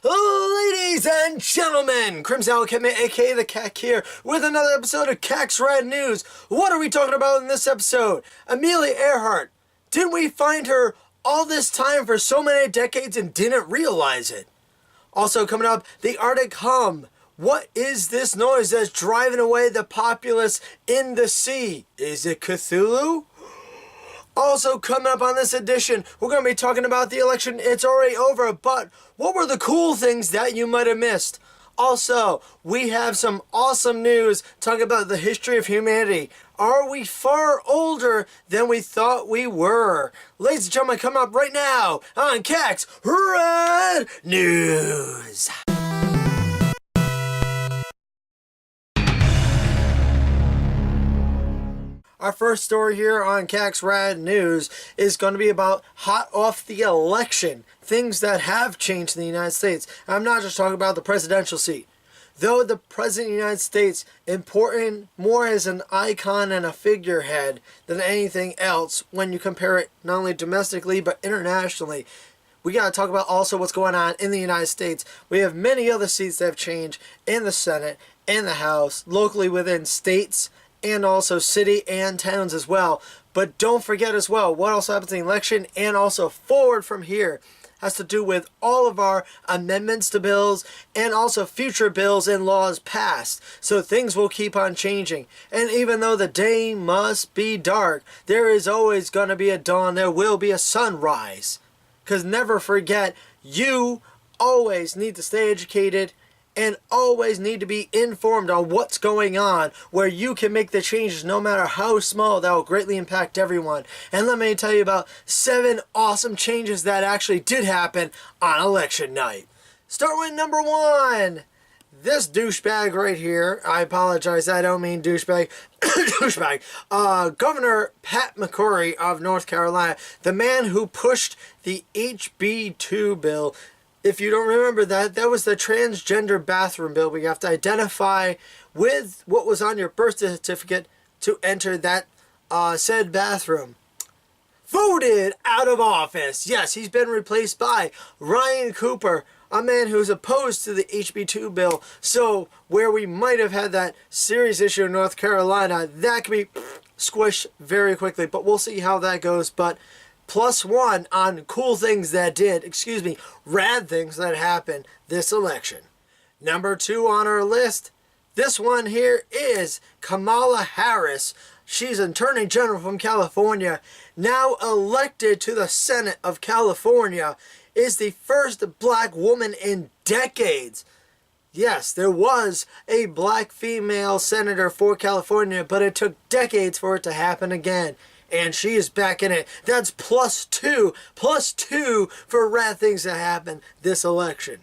Ladies and gentlemen, Crimson Al-Khemia, aka the Cack here, with another episode of Cack's Rad News. What are we talking about in this episode? Amelia Earhart. Didn't we find her all this time for so many decades and didn't realize it? Also coming up, the Arctic hum. What is this noise that's driving away the populace in the sea? Is it Cthulhu? Also coming up on this edition, we're going to be talking about the election. It's already over, but what were the cool things that you might have missed? Also, we have some awesome news talking about the history of humanity. Are we far older than we thought we were? Ladies and gentlemen, coming up right now on Cack's Rad News. Our first story here on Cack's Rad News is going to be about hot off the election. Things that have changed in the United States. I'm not just talking about the presidential seat. Though the President of the United States important more as an icon and a figurehead than anything else when you compare it not only domestically but internationally. We got to talk about also what's going on in the United States. We have many other seats that have changed in the Senate, in the House, locally within states, and also city and towns as well. But don't forget as well, what also happens in the election and also forward from here has to do with all of our amendments to bills and also future bills and laws passed. So things will keep on changing. And even though the day must be dark, there is always going to be a dawn. There will be a sunrise. Because never forget, you always need to stay educated and always need to be informed on what's going on, where you can make the changes no matter how small that will greatly impact everyone. And let me tell you about 7 awesome changes that actually did happen on election night. Start with number 1. This douchebag right here, I apologize, I don't mean douchebag, douchebag, Governor Pat McCrory of North Carolina, the man who pushed the HB2 bill. If you don't remember that, that was the transgender bathroom bill. We have to identify with what was on your birth certificate to enter that said bathroom. Voted out of office. Yes, he's been replaced by Ryan Cooper, a man who's opposed to the HB2 bill. So where we might have had that serious issue in North Carolina, that can be squished very quickly. But we'll see how that goes. But +1 on cool things that rad things that happened this election. Number 2 on our list, this one here is Kamala Harris. She's an Attorney General from California, now elected to the Senate of California, is the first black woman in decades. Yes, there was a black female senator for California, but it took decades for it to happen again. And she is back in it. That's +2 for rad things that happened this election.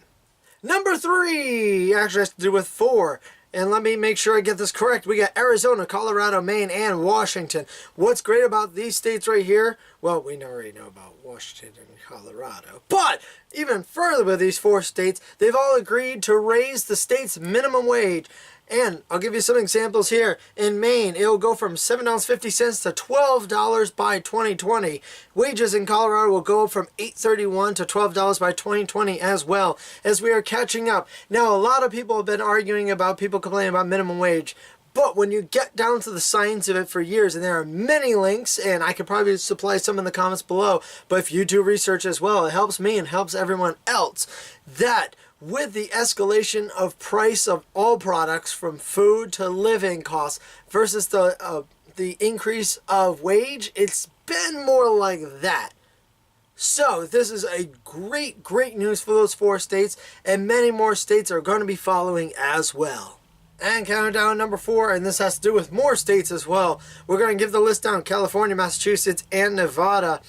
Number 3 actually has to do with 4. And let me make sure I get this correct. We got Arizona, Colorado, Maine, and Washington. What's great about these states right here? Well, we already know about Washington and Colorado. But even further with these 4 states, they've all agreed to raise the state's minimum wage. And I'll give you some examples here. In Maine, it'll go from $7.50 to $12 by 2020. Wages in Colorado will go from $8.31 to $12 by 2020 as well, as we are catching up. Now, a lot of people have been arguing about people complaining about minimum wage. But when you get down to the science of it for years, and there are many links, and I could probably supply some in the comments below, but if you do research as well, it helps me and helps everyone else, that with the escalation of price of all products from food to living costs versus the increase of wage, it's been more like that. So this is a great news for those 4 states, and many more states are going to be following as well. And counting down number 4, and this has to do with more states as well. We're going to give the list down. California, Massachusetts, and Nevada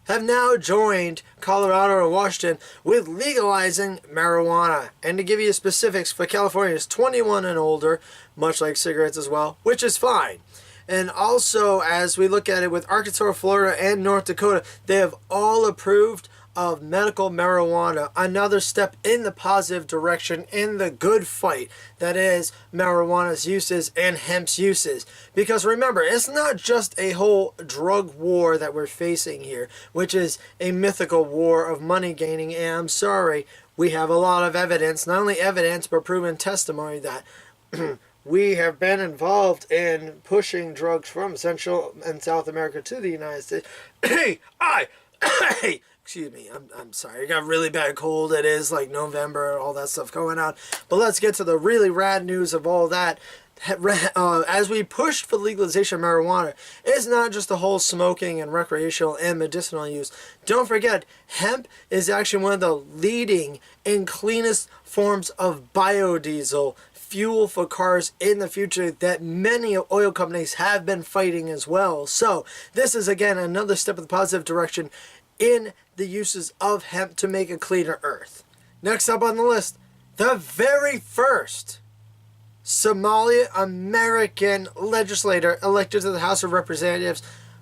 have now joined Colorado and Washington with legalizing marijuana. And to give you specifics, for California, it's 21 and older, much like cigarettes as well, which is fine. And also, as we look at it with Arkansas, Florida, and North Dakota, they have all approved of medical marijuana, another step in the positive direction in the good fight that is marijuana's uses and hemp's uses. Because remember, it's not just a whole drug war that we're facing here, which is a mythical war of money gaining, and I'm sorry, we have a lot of evidence, not only evidence, but proven testimony that we have been involved in pushing drugs from Central and South America to the United States. Excuse me, I'm sorry, I got a really bad cold. It is like November, all that stuff going on. But let's get to the really rad news of all that. As we pushed for legalization of marijuana, it's not just the whole smoking and recreational and medicinal use. Don't forget, hemp is actually one of the leading and cleanest forms of biodiesel fuel for cars in the future that many oil companies have been fighting as well. So this is again another step in the positive direction in the uses of hemp to make a cleaner earth. Next up on the list, the very first Somali American legislator elected to the House of Representatives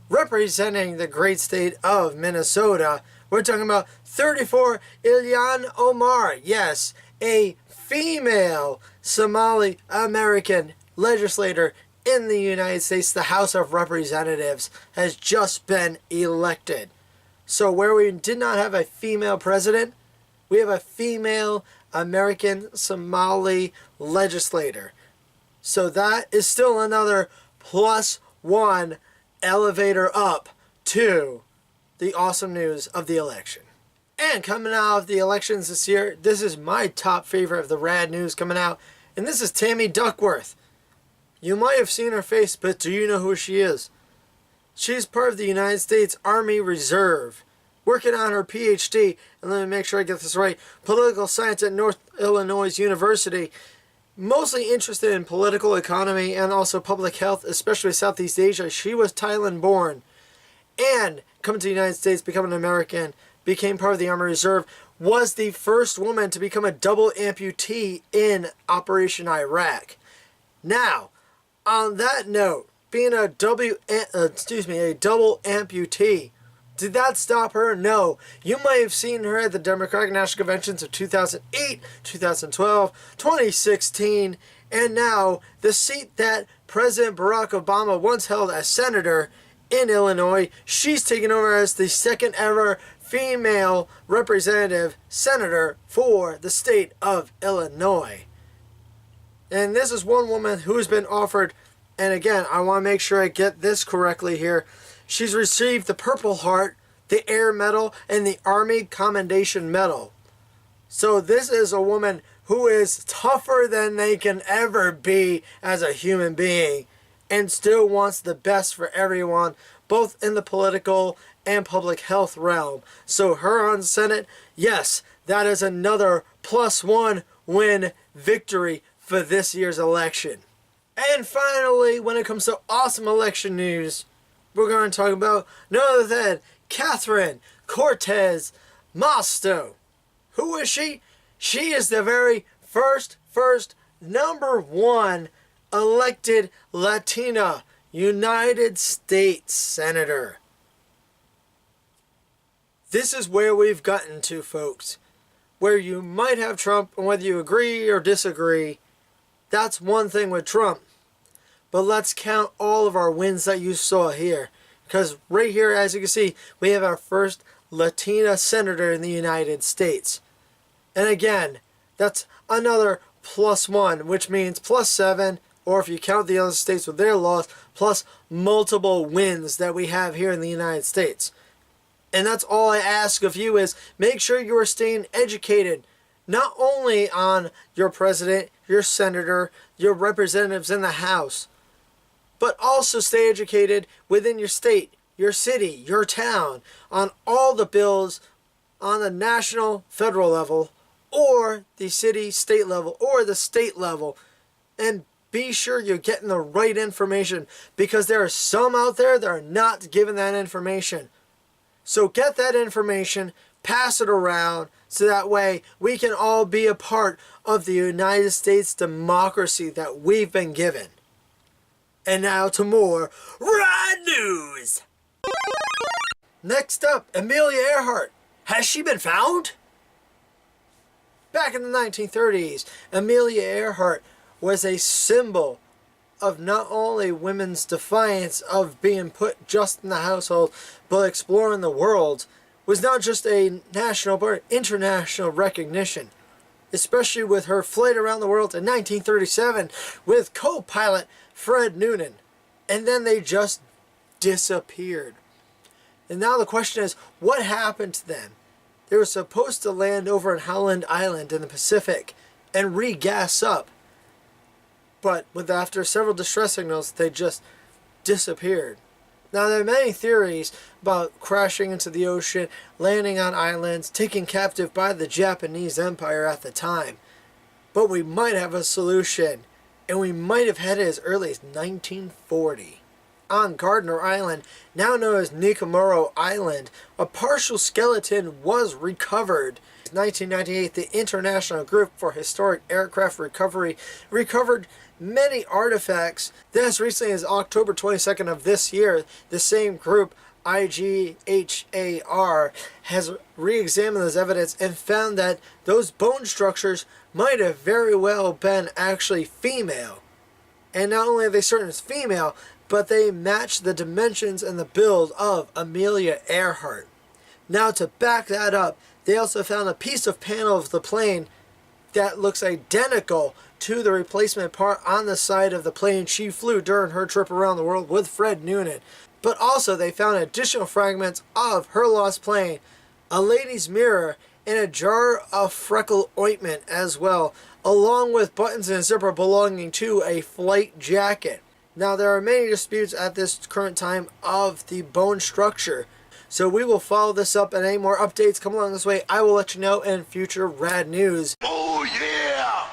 representing the great state of Minnesota. We're talking about 34 Ilhan Omar. Yes, a female Somali American legislator in the United States. The House of Representatives has just been elected. So where we did not have a female president, we have a female American Somali legislator. So that is still another +1 elevator up to the awesome news of the election. And coming out of the elections this year, this is my top favorite of the rad news coming out, and this is Tammy Duckworth. You might have seen her face, but do you know who she is? She's part of the United States Army Reserve, working on her PhD, and let me make sure I get this right, political science at North Illinois University, mostly interested in political economy and also public health, especially Southeast Asia. She was Thailand born, and coming to the United States, becoming an American, became part of the Army Reserve, was the first woman to become a double amputee in Operation Iraq. Now, on that note, being a double amputee, did that stop her? No. You might have seen her at the Democratic National Conventions of 2008, 2012, 2016, and now the seat that President Barack Obama once held as senator in Illinois, she's taken over as the second ever female representative senator for the state of Illinois. And this is one woman who's been offered, and again, I want to make sure I get this correctly here, she's received the Purple Heart, the Air Medal, and the Army Commendation Medal. So this is a woman who is tougher than they can ever be as a human being and still wants the best for everyone, both in the political and public health realm. So her on Senate, yes, that is another +1 win victory for this year's election. And finally, when it comes to awesome election news, we're going to talk about none other than Catherine Cortez Masto. Who is she? She is the very first #1 elected Latina United States Senator. This is where we've gotten to, folks. Where you might have Trump, and whether you agree or disagree, that's one thing with Trump. But let's count all of our wins that you saw here. Because right here, as you can see, we have our first Latina senator in the United States. And again, that's another +1, which means +7, or if you count the other states with their laws, plus multiple wins that we have here in the United States. And that's all I ask of you is make sure you are staying educated, not only on your president, your senator, your representatives in the House, but also stay educated within your state, your city, your town, on all the bills on the national, federal level, or the city, state level, or the state level. And be sure you're getting the right information, because there are some out there that are not given that information. So get that information, pass it around, so that way we can all be a part of the United States democracy that we've been given. And now to more rad news. Next up, Amelia Earhart. Has she been found? Back in the 1930s, Amelia Earhart was a symbol of not only women's defiance of being put just in the household, but exploring the world, was not just a national but international recognition, especially with her flight around the world in 1937 with co-pilot Fred Noonan. And then they just disappeared. And now the question is, what happened to them? They were supposed to land over in Howland Island in the Pacific and re-gas up. But after several distress signals, they just disappeared. Now, there are many theories about crashing into the ocean, landing on islands, taken captive by the Japanese Empire at the time. But we might have a solution, and we might have had it as early as 1940. On Gardner Island, now known as Nikamuro Island, a partial skeleton was recovered. In 1998, the International Group for Historic Aircraft Recovery recovered many artifacts. Then as recently as October 22nd of this year, the same group, IGHAR, has re-examined this evidence and found that those bone structures might have very well been actually female. And not only are they certain it's female, but they match the dimensions and the build of Amelia Earhart. Now, to back that up, they also found a piece of panel of the plane that looks identical to the replacement part on the side of the plane she flew during her trip around the world with Fred Noonan. But also they found additional fragments of her lost plane, a lady's mirror, and a jar of freckle ointment as well, along with buttons and a zipper belonging to a flight jacket. Now, there are many disputes at this current time of the bone structure, so we will follow this up, and any more updates come along this way, I will let you know in future rad news. Oh yeah!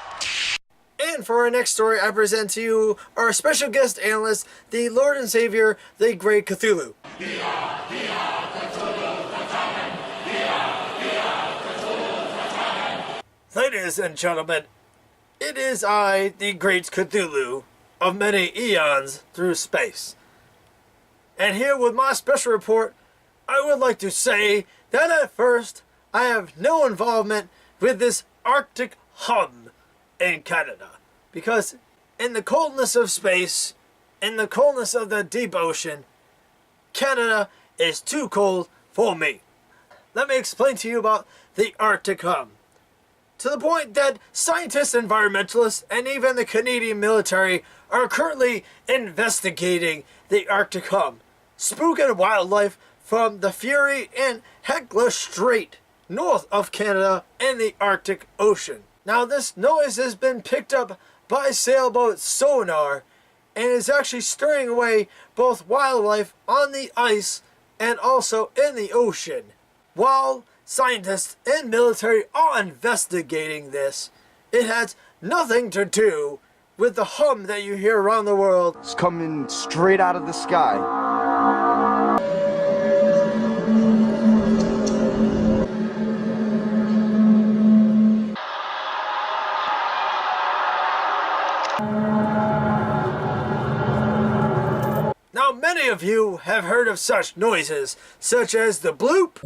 And for our next story, I present to you our special guest analyst, the Lord and Savior, the Great Cthulhu. Ladies and gentlemen, it is I, the Great Cthulhu, of many eons through space. And here with my special report, I would like to say that at first, I have no involvement with this Arctic hum in Canada. Because in the coldness of space, in the coldness of the deep ocean, Canada is too cold for me. Let me explain to you about the Arctic hum. To the point that scientists, environmentalists, and even the Canadian military are currently investigating the Arctic hum, spooking wildlife from the Fury and Hecla Strait, north of Canada in the Arctic Ocean. Now, this noise has been picked up by sailboat sonar and is actually stirring away both wildlife on the ice and also in the ocean. While scientists and military are investigating this, it has nothing to do with the hum that you hear around the world. It's coming straight out of the sky. Now, many of you have heard of such noises, such as the bloop,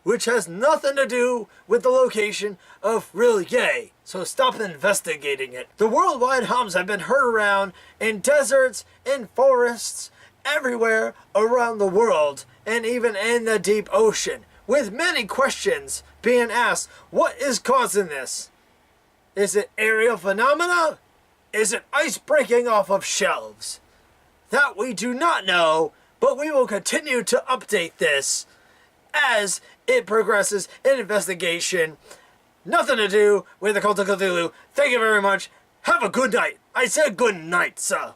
which has nothing to do with the location of real yay, so stop investigating it. The worldwide hums have been heard around in deserts, in forests, everywhere around the world, and even in the deep ocean, with many questions being asked. What is causing this? Is it aerial phenomena? Is it ice breaking off of shelves? That we do not know, but we will continue to update this as it progresses in investigation. Nothing to do with the Cult of Cthulhu. Thank you very much. Have a good night. I said good night, sir.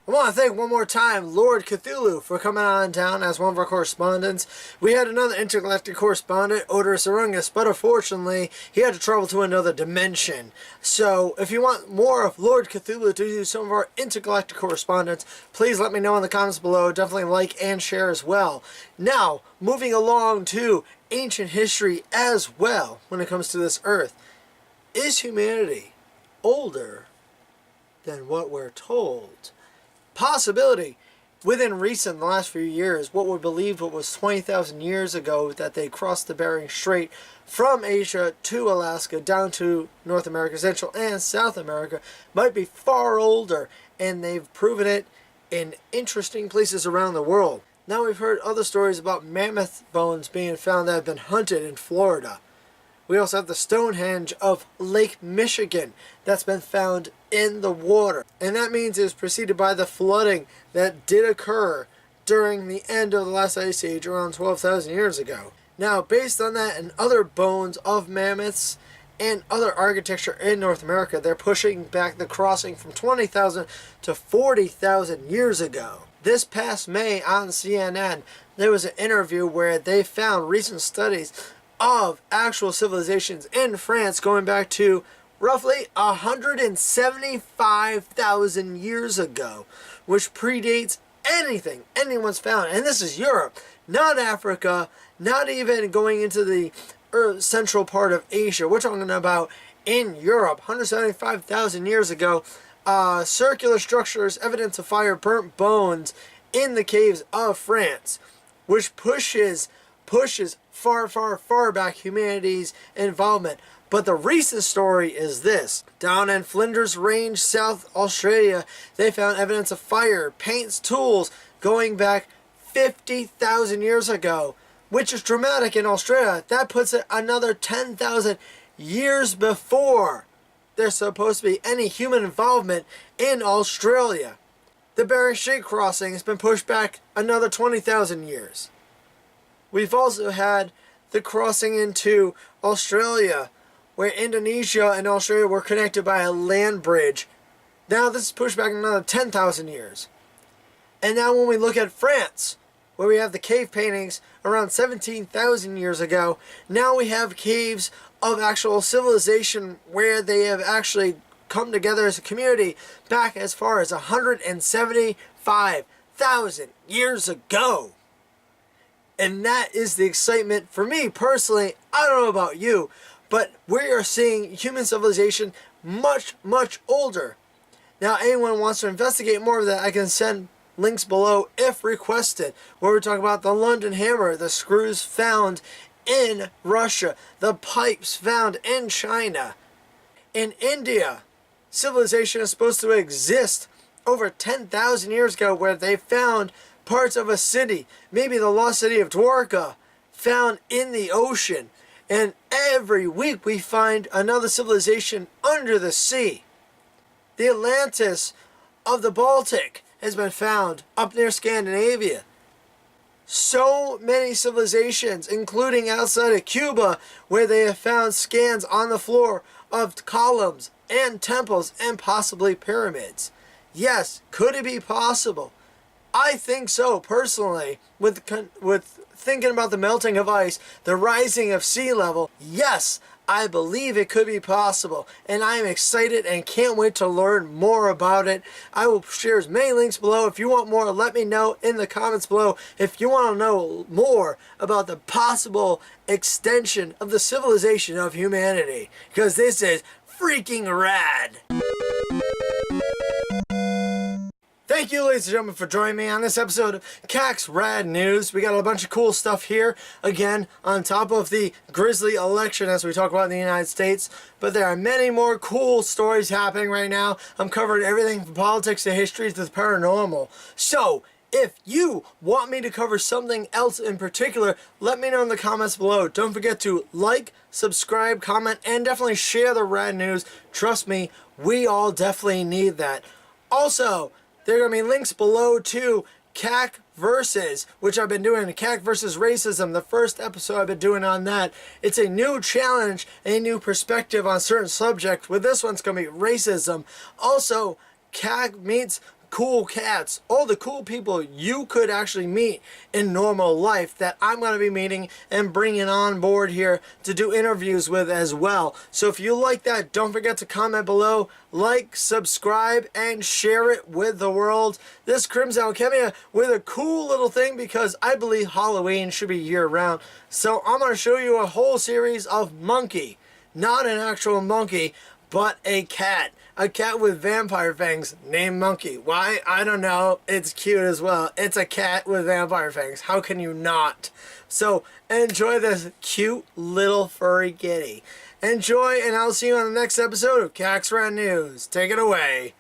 I want to thank one more time Lord Cthulhu for coming on down as one of our correspondents. We had another intergalactic correspondent, Odorous Arungus, but unfortunately he had to travel to another dimension. So if you want more of Lord Cthulhu to do some of our intergalactic correspondence, please let me know in the comments below. Definitely like and share as well. Now, moving along to ancient history as well when it comes to this Earth. Is humanity older than what we're told? Possibility. within the last few years, what we believed was 20,000 years ago that they crossed the Bering Strait from Asia to Alaska down to North America, Central and South America might be far older, and they've proven it in interesting places around the world. Now we've heard other stories about mammoth bones being found that have been hunted in Florida. We also have the Stonehenge of Lake Michigan that's been found in the water. And that means it was preceded by the flooding that did occur during the end of the last ice age around 12,000 years ago. Now, based on that and other bones of mammoths and other architecture in North America, they're pushing back the crossing from 20,000 to 40,000 years ago. This past May on CNN, there was an interview where they found recent studies of actual civilizations in France going back to roughly 175,000 years ago, which predates anything anyone's found. And this is Europe, not Africa, not even going into the central part of Asia. We're talking about in Europe, 175,000 years ago. Circular structures, evidence of fire, burnt bones in the caves of France, which pushes far back humanity's involvement. But the recent story is this. Down in Flinders Range, South Australia, they found evidence of fire, paints, tools going back 50,000 years ago, which is dramatic in Australia. That puts it another 10,000 years before there's supposed to be any human involvement in Australia. The Bering Strait crossing has been pushed back another 20,000 years. We've also had the crossing into Australia, where Indonesia and Australia were connected by a land bridge. Now this is pushed back another 10,000 years. And now when we look at France, where we have the cave paintings around 17,000 years ago, now we have caves of actual civilization where they have actually come together as a community back as far as 175,000 years ago. And that is the excitement for me personally. I don't know about you, but we are seeing human civilization much older. Now anyone wants to investigate more of that, I can send links below if requested, where we're talking about the London hammer, the screws found in Russia, the pipes found in China. In India, civilization is supposed to exist over 10,000 years ago, where they found parts of a city, maybe the lost city of Dwarka, found in the ocean. And every week we find another civilization under the sea. The Atlantis of the Baltic has been found up near Scandinavia. So many civilizations, including outside of Cuba, where they have found scans on the floor of columns and temples and possibly pyramids. Yes, could it be possible? I think so, personally, with thinking about the melting of ice, the rising of sea level. Yes, I believe it could be possible, and I am excited and can't wait to learn more about it. I will share as many links below. If you want more, let me know in the comments below. If you want to know more about the possible extension of the civilization of humanity, because this is freaking rad. Thank you, ladies and gentlemen, for joining me on this episode of CAC's Rad News. We got a bunch of cool stuff here, again, on top of the grisly election as we talk about in the United States. But there are many more cool stories happening right now. I'm covering everything from politics to history to the paranormal. So, if you want me to cover something else in particular, let me know in the comments below. Don't forget to like, subscribe, comment, and definitely share the Rad News. Trust me, we all definitely need that. Also, there are going to be links below to CAC Versus, which I've been doing, CAC versus Racism, the first episode I've been doing on that. It's a new challenge, a new perspective on certain subjects. With this one's going to be racism. Also, CAC meets cool cats, all the cool people you could actually meet in normal life that I'm going to be meeting and bringing on board here to do interviews with as well. So if you like that, don't forget to comment below, like, subscribe, and share it with the world. This Crimson Al-Khemia with a cool little thing, because I believe Halloween should be year-round. So I'm going to show you a whole series of monkey, not an actual monkey, but a cat. A cat with vampire fangs named Monkey. Why? I don't know. It's cute as well. It's a cat with vampire fangs. How can you not? So enjoy this cute little furry kitty. Enjoy, and I'll see you on the next episode of Cax Rat News. Take it away.